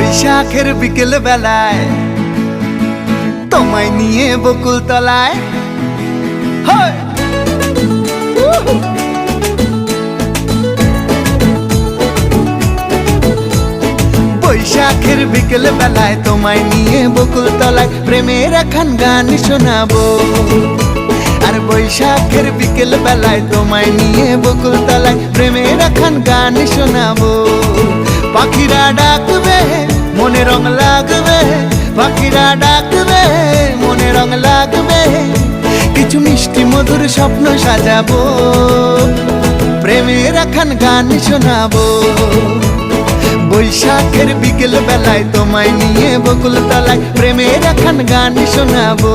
বৈশাখের বিকেল বেলায় তোমায় নিয়ে বকুল তলায় বৈশাখের বিকেল বেলায় তোমায় নিয়ে বকুল তলায় প্রেমের একখান গান শোনাবো। আর বৈশাখের বিকেল বেলায় তোমায় নিয়ে বকুল তলায় প্রেমের একখান গান শোনাবো। পাখিরা ডাকবে মনে রং লাগবে, পাখিরা ডাকবে মনে রং লাগবে, কিছু মিষ্টি মধুর স্বপ্ন সাজাবো, প্রেমের একখান গান শোনাবো। বৈশাখের বিকেল বেলায় তোমায় নিয়ে বকুল তলায় প্রেমের একখান গান শোনাবো।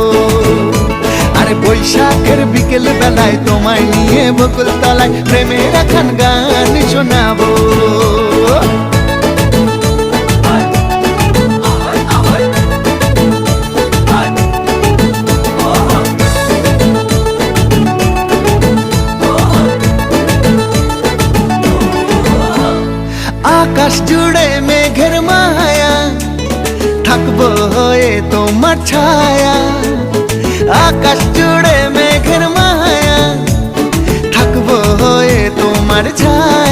আরে বৈশাখের বিকেল বেলায় তোমায় নিয়ে বকুল তলায় প্রেমের একখান গান শোনাবো। আকাশ জুড়ে মেঘের মায়া, থাকবো হয়ে তোমার ছায়া। আকাশ জুড়ে মেঘের মায়া, থাকবো হয়ে তোমার ছায়া।